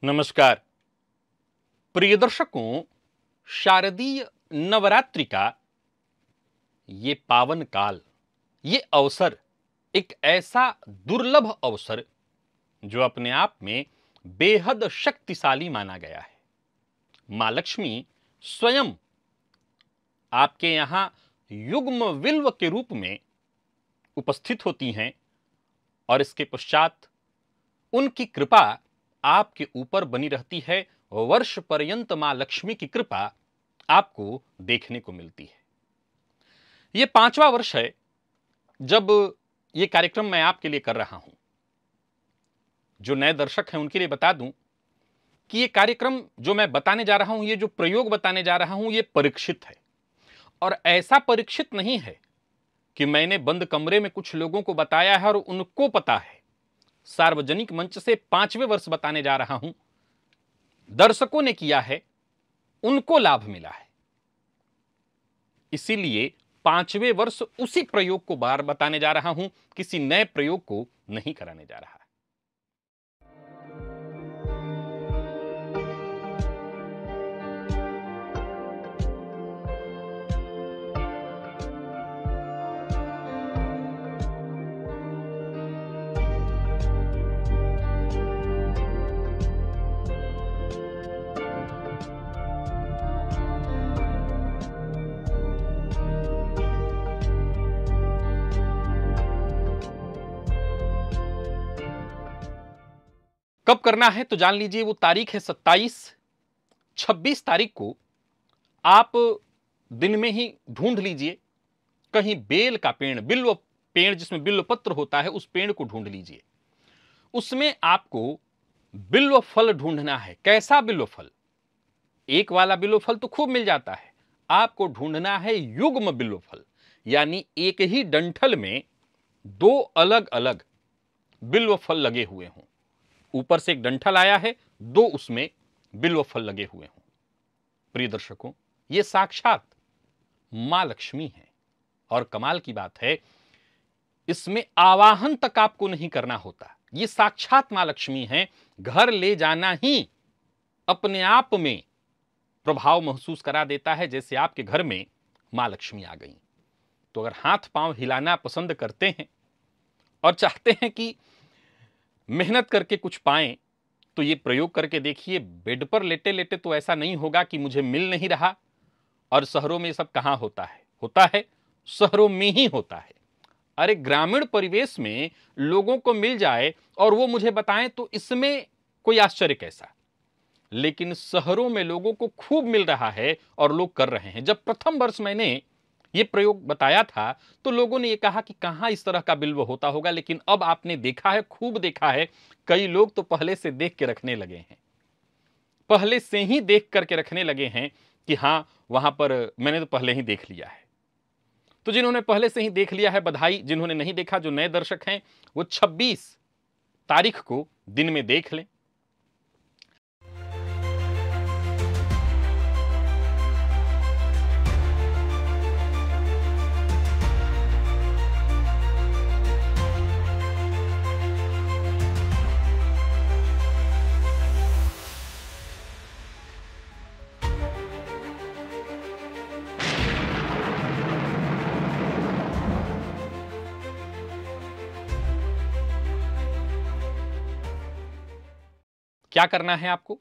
नमस्कार प्रिय दर्शकों, शारदीय नवरात्रि का ये पावन काल, ये अवसर एक ऐसा दुर्लभ अवसर जो अपने आप में बेहद शक्तिशाली माना गया है। मां लक्ष्मी स्वयं आपके यहां युग्म विल्व के रूप में उपस्थित होती हैं और इसके पश्चात उनकी कृपा आपके ऊपर बनी रहती है। वर्ष पर्यंत मां लक्ष्मी की कृपा आपको देखने को मिलती है। यह 5वां वर्ष है जब यह कार्यक्रम मैं आपके लिए कर रहा हूं। जो नए दर्शक हैं उनके लिए बता दूं कि यह कार्यक्रम जो मैं बताने जा रहा हूं, यह जो प्रयोग बताने जा रहा हूं, यह परीक्षित है। और ऐसा परीक्षित नहीं है कि मैंने बंद कमरे में कुछ लोगों को बताया है और उनको पता है। सार्वजनिक मंच से 5वें वर्ष बताने जा रहा हूं। दर्शकों ने किया है, उनको लाभ मिला है, इसीलिए 5वें वर्ष उसी प्रयोग को बार बताने जा रहा हूं, किसी नए प्रयोग को नहीं कराने जा रहा। कब करना है तो जान लीजिए, वो तारीख है 26 तारीख को। आप दिन में ही ढूंढ लीजिए कहीं बेल का पेड़, बिल्व पेड़ जिसमें बिल्व पत्र होता है, उस पेड़ को ढूंढ लीजिए। उसमें आपको बिल्व फल ढूंढना है। कैसा बिल्व फल? एक वाला बिल्व फल तो खूब मिल जाता है, आपको ढूंढना है युग्म बिल्व फल, यानी एक ही डंठल में दो अलग अलग बिल्व फल लगे हुए हों। ऊपर से एक डंठल आया है, दो उसमें बिल्व फल लगे हुए हों। प्रिय दर्शकों, यह साक्षात मां लक्ष्मी है। और कमाल की बात है, इसमें आवाहन तक आपको नहीं करना होता। यह साक्षात मां लक्ष्मी है। घर ले जाना ही अपने आप में प्रभाव महसूस करा देता है, जैसे आपके घर में मां लक्ष्मी आ गई। तो अगर हाथ पांव हिलाना पसंद करते हैं और चाहते हैं कि मेहनत करके कुछ पाएं, तो ये प्रयोग करके देखिए। बेड पर लेटे लेटे तो ऐसा नहीं होगा कि मुझे मिल नहीं रहा। और शहरों में ये सब कहां होता है? होता है शहरों में ही होता है। अरे ग्रामीण परिवेश में लोगों को मिल जाए और वो मुझे बताएं तो इसमें कोई आश्चर्य कैसा। लेकिन शहरों में लोगों को खूब मिल रहा है और लोग कर रहे हैं। जब प्रथम वर्ष मैंने ये प्रयोग बताया था तो लोगों ने ये कहा कि कहां इस तरह का बिल्व होता होगा, लेकिन अब आपने देखा है, खूब देखा है। कई लोग तो पहले से देख के रखने लगे हैं, पहले से ही देख करके रखने लगे हैं कि हां वहां पर मैंने तो पहले ही देख लिया है। तो जिन्होंने पहले से ही देख लिया है बधाई, जिन्होंने नहीं देखा, जो नए दर्शक हैं, वो 26 तारीख को दिन में देख लें। क्या करना है आपको?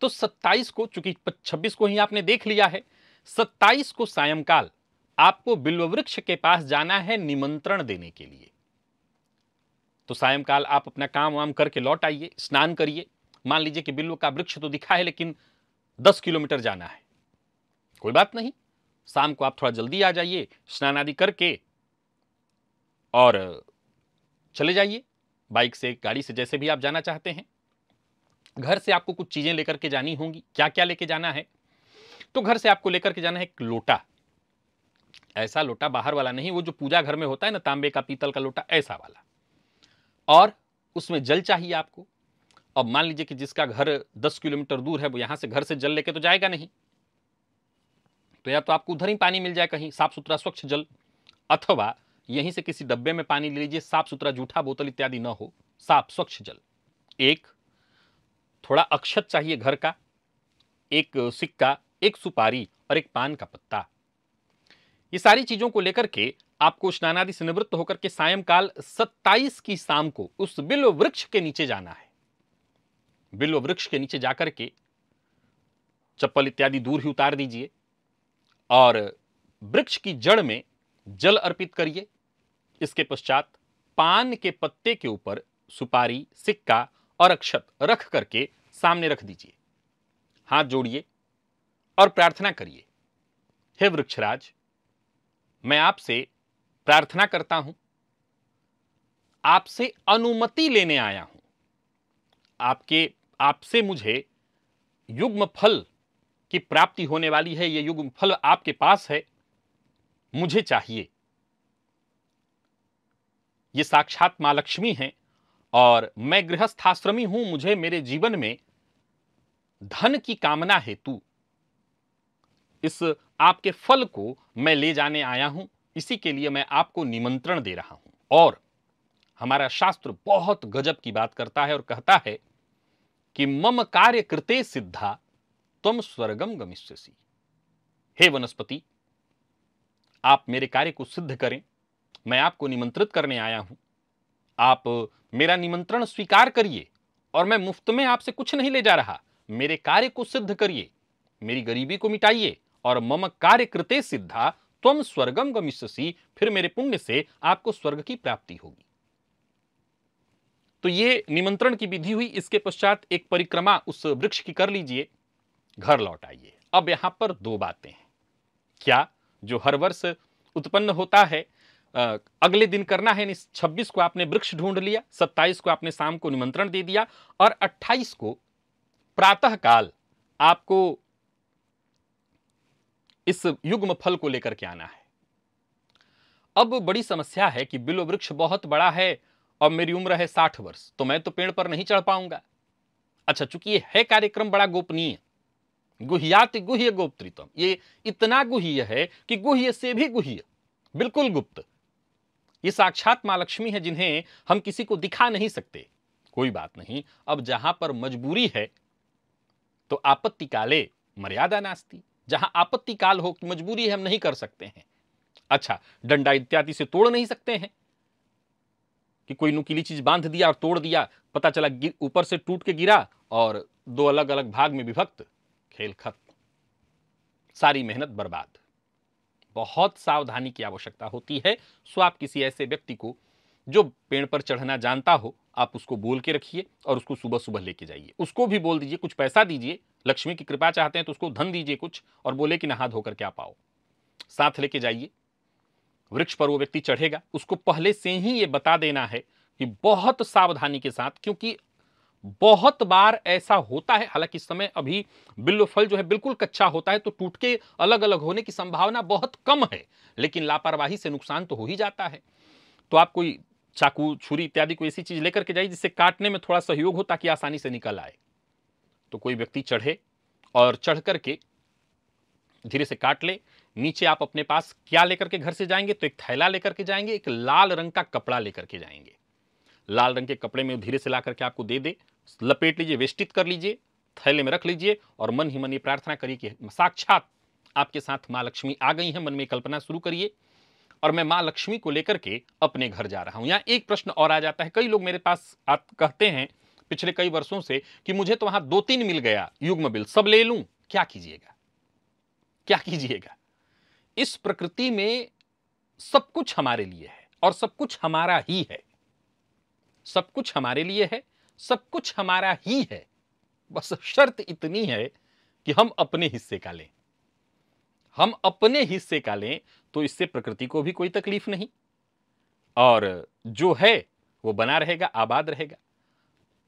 तो 27 को, चूंकि 26 को ही आपने देख लिया है, 27 को सायंकाल आपको बिल्व वृक्ष के पास जाना है निमंत्रण देने के लिए। तो सायंकाल आप अपना काम वाम करके लौट आइए, स्नान करिए। मान लीजिए कि बिल्व का वृक्ष तो दिखा है लेकिन 10 किलोमीटर जाना है, कोई बात नहीं, शाम को आप थोड़ा जल्दी आ जाइए, स्नान आदि करके और चले जाइए, बाइक से, गाड़ी से, जैसे भी आप जाना चाहते हैं। घर से आपको कुछ चीजें लेकर के जानी होंगी। क्या क्या लेके जाना है? तो घर से आपको लेकर के जाना है एक लोटा। ऐसा लोटा बाहर वाला नहीं, वो जो पूजा घर में होता है ना, तांबे का, पीतल का लोटा, ऐसा वाला। और उसमें जल चाहिए आपको। अब मान लीजिए कि जिसका घर 10 किलोमीटर दूर है, वो यहां से घर से जल लेके तो जाएगा नहीं, तो या तो आपको उधर ही पानी मिल जाए कहीं साफ सुथरा स्वच्छ जल, अथवा यहीं से किसी डब्बे में पानी ले लीजिए, साफ सुथरा, जूठा बोतल इत्यादि ना हो, साफ स्वच्छ जल। एक थोड़ा अक्षत चाहिए घर का, एक सिक्का, एक सुपारी और एक पान का पत्ता। ये सारी चीजों को लेकर के आपको स्नान आदि से निवृत्त होकर के सायंकाल 27 की शाम को उस बिल्व वृक्ष के नीचे जाना है। बिल्व वृक्ष के नीचे जाकर के चप्पल इत्यादि दूर ही उतार दीजिए और वृक्ष की जड़ में जल अर्पित करिए। इसके पश्चात पान के पत्ते के ऊपर सुपारी, सिक्का और अक्षत रख करके सामने रख दीजिए। हाथ जोड़िए और प्रार्थना करिए, हे वृक्षराज, मैं आपसे प्रार्थना करता हूं, आपसे अनुमति लेने आया हूं। आपसे मुझे युग्म फल की प्राप्ति होने वाली है, यह युग्म फल आपके पास है, मुझे चाहिए। ये साक्षात मां लक्ष्मी हैं और मैं गृहस्थाश्रमी हूं, मुझे मेरे जीवन में धन की कामना हेतु इस आपके फल को मैं ले जाने आया हूं, इसी के लिए मैं आपको निमंत्रण दे रहा हूं। और हमारा शास्त्र बहुत गजब की बात करता है और कहता है कि मम कार्य कृते सिद्धा त्वम स्वर्गम गमिष्यसि। हे वनस्पति, आप मेरे कार्य को सिद्ध करें, मैं आपको निमंत्रित करने आया हूं, आप मेरा निमंत्रण स्वीकार करिए और मैं मुफ्त में आपसे कुछ नहीं ले जा रहा, मेरे कार्य को सिद्ध करिए, मेरी गरीबी को मिटाइए और मम कार्य कृते सिद्धा त्वम स्वर्गम गमिष्यसि, फिर मेरे पुण्य से आपको स्वर्ग की प्राप्ति होगी। तो ये निमंत्रण की विधि हुई। इसके पश्चात एक परिक्रमा उस वृक्ष की कर लीजिए, घर लौट आइए। अब यहां पर दो बातें हैं। क्या जो हर वर्ष उत्पन्न होता है अगले दिन करना है, 26 को आपने वृक्ष ढूंढ लिया, 27 को आपने शाम को निमंत्रण दे दिया और 28 को प्रातः काल आपको इस युग्म फल को लेकर के आना है। अब बड़ी समस्या है कि बिल्व वृक्ष बहुत बड़ा है और मेरी उम्र है 60 वर्ष, तो मैं तो पेड़ पर नहीं चढ़ पाऊंगा। अच्छा, चूंकि ये है कार्यक्रम बड़ा गोपनीय, गुह्याति गुह्य गोप्तृत्वम, ये इतना गुह्य है कि गुह्य से भी गुह्य, बिल्कुल गुप्त। ये साक्षात मां लक्ष्मी है जिन्हें हम किसी को दिखा नहीं सकते। कोई बात नहीं, अब जहां पर मजबूरी है तो आपत्ति काले मर्यादा नास्ति। जहां आपत्ति काल हो, मजबूरी है, हम नहीं कर सकते हैं। अच्छा, डंडा इत्यादि से तोड़ नहीं सकते हैं कि कोई नुकीली चीज बांध दिया और तोड़ दिया, पता चला ऊपर से टूट के गिरा और दो अलग अलग भाग में विभक्त, खेल खत्म, सारी मेहनत बर्बाद। बहुत सावधानी की आवश्यकता होती है। सो आप किसी ऐसे व्यक्ति को जो पेड़ पर चढ़ना जानता हो, आप उसको बोल के रखिए और उसको सुबह सुबह लेके जाइए। उसको भी बोल दीजिए, कुछ पैसा दीजिए, लक्ष्मी की कृपा चाहते हैं तो उसको धन दीजिए कुछ, और बोले कि नहा धोकर के आप आओ, साथ लेके जाइए। वृक्ष पर वो व्यक्ति चढ़ेगा, उसको पहले से ही ये बता देना है कि बहुत सावधानी के साथ, क्योंकि बहुत बार ऐसा होता है, हालांकि इस समय अभी बिल्व फल जो है बिल्कुल कच्चा होता है तो टूट के अलग अलग होने की संभावना बहुत कम है, लेकिन लापरवाही से नुकसान तो हो ही जाता है। तो आप कोई चाकू, छुरी इत्यादि कोई ऐसी चीज लेकर के जाइए जिससे काटने में थोड़ा सहयोग हो ताकि आसानी से निकल आए। तो कोई व्यक्ति चढ़े और चढ़ करके धीरे से काट ले। नीचे आप अपने पास क्या लेकर के घर से जाएंगे, तो एक थैला लेकर के जाएंगे, एक लाल रंग का कपड़ा लेकर के जाएंगे। लाल रंग के कपड़े में धीरे से ला करके आपको दे दे, लपेट लीजिए, वेष्टित कर लीजिए, थैले में रख लीजिए और मन ही मन ये प्रार्थना करिए कि साक्षात आपके साथ मां लक्ष्मी आ गई हैं। मन में कल्पना शुरू करिए और मैं मां लक्ष्मी को लेकर के अपने घर जा रहा हूं। यहां एक प्रश्न और आ जाता है, कई लोग मेरे पास कहते हैं पिछले कई वर्षों से कि मुझे तो वहां 2-3 मिल गया युग्म बिल, सब ले लूं, क्या कीजिएगा, क्या कीजिएगा। इस प्रकृति में सब कुछ हमारे लिए है और सब कुछ हमारा ही है, सब कुछ हमारे लिए है, सब कुछ हमारा ही है। बस शर्त इतनी है कि हम अपने हिस्से का लें, हम अपने हिस्से का लें, तो इससे प्रकृति को भी कोई तकलीफ नहीं और जो है वो बना रहेगा, आबाद रहेगा।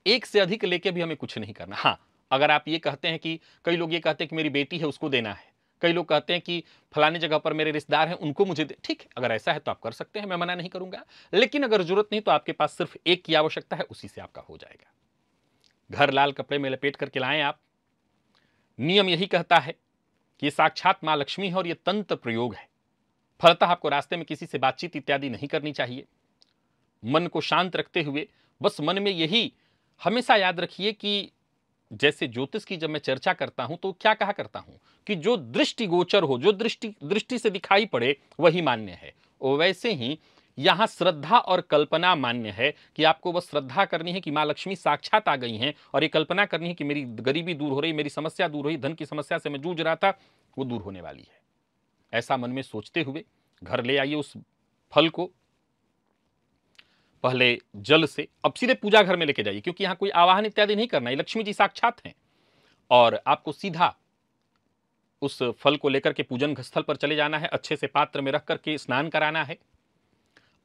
एक से अधिक लेके भी हमें कुछ नहीं करना। हां, अगर आप ये कहते हैं कि कई लोग ये कहते हैं कि मेरी बेटी है उसको देना है, कई लोग कहते हैं कि फलाने जगह पर मेरे रिश्तेदार हैं उनको मुझे दे, ठीक है, अगर ऐसा है तो आप कर सकते हैं, मैं मना नहीं करूंगा। लेकिन अगर जरूरत नहीं तो आपके पास सिर्फ एक की आवश्यकता है, उसी से आपका हो जाएगा। घर लाल कपड़े में लपेट करके लाएं आप। नियम यही कहता है कि ये साक्षात मां लक्ष्मी है और ये तंत्र प्रयोग है। फलतः आपको रास्ते में किसी से बातचीत इत्यादि नहीं करनी चाहिए। मन को शांत रखते हुए बस मन में यही हमेशा याद रखिए कि जैसे ज्योतिष की जब मैं चर्चा करता हूं तो क्या कहा करता हूं कि जो दृष्टि गोचर हो, जो दृष्टि से दिखाई पड़े वही मान्य है। वैसे ही यहां श्रद्धा और कल्पना मान्य है कि आपको बस श्रद्धा करनी है कि मां लक्ष्मी साक्षात आ गई हैं, और ये कल्पना करनी है कि मेरी गरीबी दूर हो रही, मेरी समस्या दूर हो रही, धन की समस्या से मैं जूझ रहा था वो दूर होने वाली है। ऐसा मन में सोचते हुए घर ले आइए उस फल को, पहले जल से, अब सीधे पूजा घर में लेके जाइए, क्योंकि यहां कोई आवाहन इत्यादि नहीं करना है, लक्ष्मी जी साक्षात हैं। और आपको सीधा उस फल को लेकर के पूजन स्थल पर चले जाना है, अच्छे से पात्र में रख करके स्नान कराना है।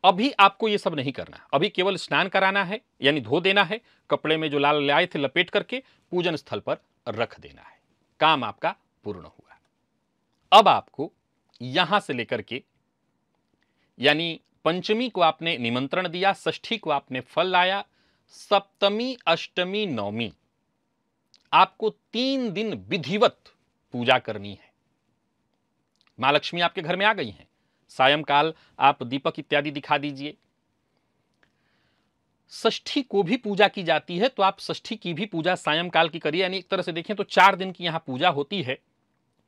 अभी आपको ये सब नहीं करना, अभी केवल स्नान कराना है, यानी धो देना है, कपड़े में जो लाल लाए थे लपेट करके पूजन स्थल पर रख देना है। काम आपका पूर्ण हुआ। अब आपको यहां से लेकर के, यानी पंचमी को आपने निमंत्रण दिया, षष्ठी को आपने फल लाया, सप्तमी, अष्टमी, नवमी आपको 3 दिन विधिवत पूजा करनी है। मां लक्ष्मी आपके घर में आ गई हैं, सायंकाल आप दीपक इत्यादि दिखा दीजिए। षष्ठी को भी पूजा की जाती है, तो आप षष्ठी की भी पूजा सायंकाल की करिए, यानी एक तरह से देखें तो 4 दिन की यहां पूजा होती है।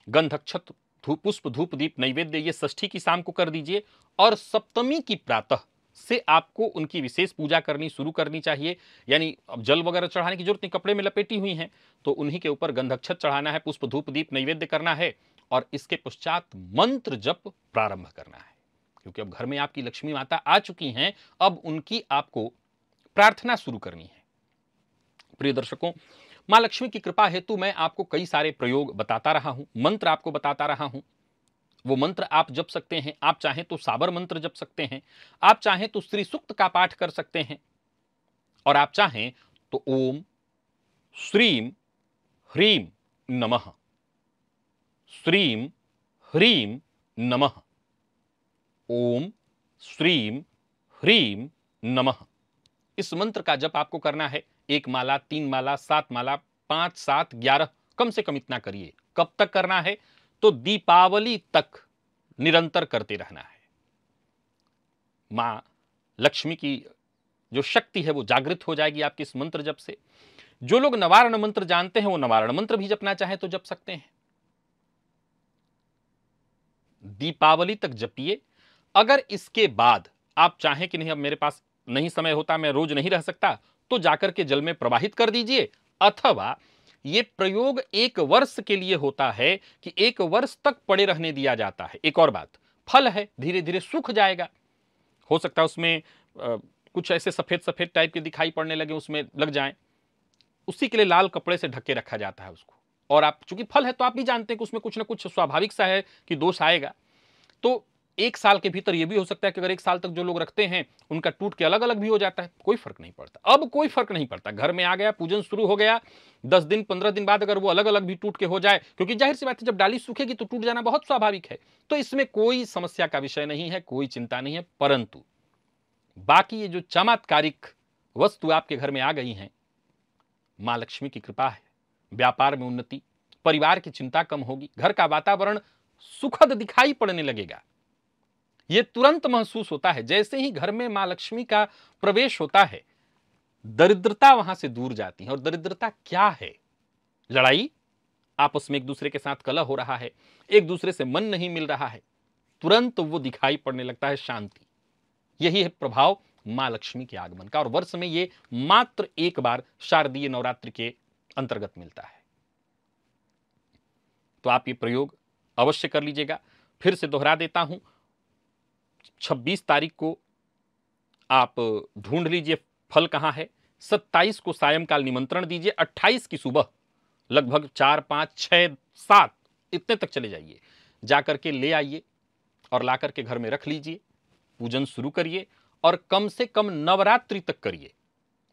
गंध, अक्षत, पुष्प, धूप, दीप, नैवेद्य ये षष्ठी की शाम को कर दीजिए, और सप्तमी की प्रातः से आपको उनकी विशेष पूजा करनी शुरू करनी चाहिए। यानी अब जल वगैरह चढ़ाने की जरूरत नहीं, कपड़े में लपेटी हुई हैं तो उन्हीं के ऊपर गंध, अक्षत चढ़ाना है, पुष्प, धूप, दीप, नैवेद्य करना है, और इसके पश्चात मंत्र जप प्रारंभ करना है। क्योंकि अब घर में आपकी लक्ष्मी माता आ चुकी हैं, अब उनकी आपको प्रार्थना शुरू करनी है। प्रिय दर्शकों, मां लक्ष्मी की कृपा हेतु मैं आपको कई सारे प्रयोग बताता रहा हूं, मंत्र आपको बताता रहा हूं। वो मंत्र आप जप सकते हैं, आप चाहें तो साबर मंत्र जप सकते हैं, आप चाहें तो श्री सूक्त का पाठ कर सकते हैं, और आप चाहें तो ओम श्रीम ह्रीम नमः, श्रीम ह्रीम नमः, ओम श्रीम ह्रीम नमः, इस मंत्र का जप आपको करना है। 1 माला, 3 माला, 7 माला, 5, 7, 11, कम से कम इतना करिए। कब तक करना है? तो दीपावली तक निरंतर करते रहना है। मां लक्ष्मी की जो शक्ति है वो जागृत हो जाएगी आपके इस मंत्र जप से। जो लोग नवारण मंत्र जानते हैं वो नवारण मंत्र भी जपना चाहे तो जप सकते हैं। दीपावली तक जपिए। अगर इसके बाद आप चाहें कि नहीं अब मेरे पास नहीं समय होता, मैं रोज नहीं रह सकता, तो जाकर के जल में प्रवाहित कर दीजिए। अथवा ये प्रयोग 1 वर्ष के लिए होता है कि 1 वर्ष तक पड़े रहने दिया जाता है। एक और बात, फल है, धीरे धीरे सूख जाएगा, हो सकता है उसमें कुछ ऐसे सफेद सफेद टाइप के दिखाई पड़ने लगे, उसमें लग जाएं, उसी के लिए लाल कपड़े से ढक के रखा जाता है उसको। और आप चूंकि फल है तो आप भी जानते हैं कि उसमें कुछ ना कुछ स्वाभाविक सा है कि दोष आएगा। तो 1 साल के भीतर यह भी हो सकता है कि अगर 1 साल तक जो लोग रखते हैं उनका टूट के अलग अलग भी हो जाता है, कोई फर्क नहीं पड़ता। अब कोई फर्क नहीं पड़ता, घर में आ गया, पूजन शुरू हो गया, 10 दिन 15 दिन बाद अगर वो अलग अलग भी टूट के हो जाए, क्योंकि जाहिर सी बात है जब डाली सूखेगी तो टूट जाना बहुत स्वाभाविक है, तो इसमें कोई समस्या का विषय नहीं है, कोई चिंता नहीं है। परंतु बाकी ये जो चमत्कारिक वस्तु आपके घर में आ गई हैं, मां लक्ष्मी की कृपा है, व्यापार में उन्नति, परिवार की चिंता कम होगी, घर का वातावरण सुखद दिखाई पड़ने लगेगा। यह तुरंत महसूस होता है, जैसे ही घर में मां लक्ष्मी का प्रवेश होता है दरिद्रता वहां से दूर जाती है। और दरिद्रता क्या है? लड़ाई, आपस में एक दूसरे के साथ कलह हो रहा है, एक दूसरे से मन नहीं मिल रहा है, तुरंत वो दिखाई पड़ने लगता है शांति। यही है प्रभाव मां लक्ष्मी के आगमन का, और वर्ष में ये मात्र 1 बार शारदीय नवरात्रि के अंतर्गत मिलता है। तो आप ये प्रयोग अवश्य कर लीजिएगा। फिर से दोहरा देता हूं, 26 तारीख को आप ढूंढ लीजिए फल कहां है, 27 को सायंकाल निमंत्रण दीजिए, 28 की सुबह लगभग 4, 5, 6, 7 इतने तक चले जाइए, जाकर के ले आइए और लाकर के घर में रख लीजिए, पूजन शुरू करिए, और कम से कम नवरात्रि तक करिए,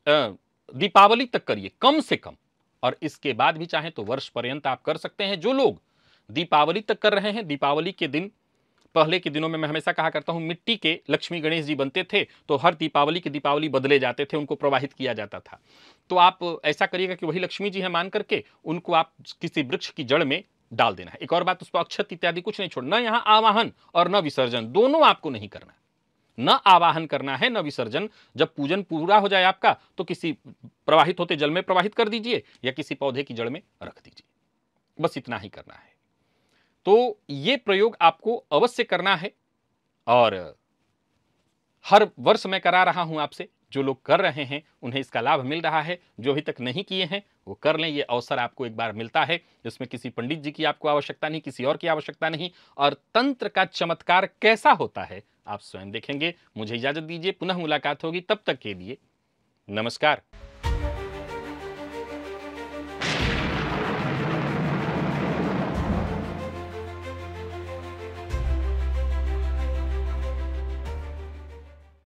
दीपावली तक करिए कम से कम। और इसके बाद भी चाहें तो वर्ष पर्यंत आप कर सकते हैं। जो लोग दीपावली तक कर रहे हैं, दीपावली के दिन, पहले के दिनों में मैं हमेशा कहा करता हूं मिट्टी के लक्ष्मी गणेश जी बनते थे, तो हर दीपावली के दीपावली बदले जाते थे, उनको प्रवाहित किया जाता था। तो आप ऐसा करिएगा कि वही लक्ष्मी जी है मान करके उनको आप किसी वृक्ष की जड़ में डाल देना है। एक और बात, उस पर अक्षत इत्यादि कुछ नहीं छोड़ना, यहां आवाहन और न विसर्जन, दोनों आपको नहीं करना। न आवाहन करना है न विसर्जन। जब पूजन पूरा हो जाए आपका तो किसी प्रवाहित होते जल में प्रवाहित कर दीजिए या किसी पौधे की जड़ में रख दीजिए, बस इतना ही करना है। तो ये प्रयोग आपको अवश्य करना है और हर वर्ष मैं करा रहा हूं आपसे। जो लोग कर रहे हैं उन्हें इसका लाभ मिल रहा है, जो अभी तक नहीं किए हैं वो कर लें। ये अवसर आपको एक बार मिलता है, जिसमें किसी पंडित जी की आपको आवश्यकता नहीं, किसी और की आवश्यकता नहीं, और तंत्र का चमत्कार कैसा होता है आप स्वयं देखेंगे। मुझे इजाजत दीजिए, पुनः मुलाकात होगी, तब तक के लिए नमस्कार।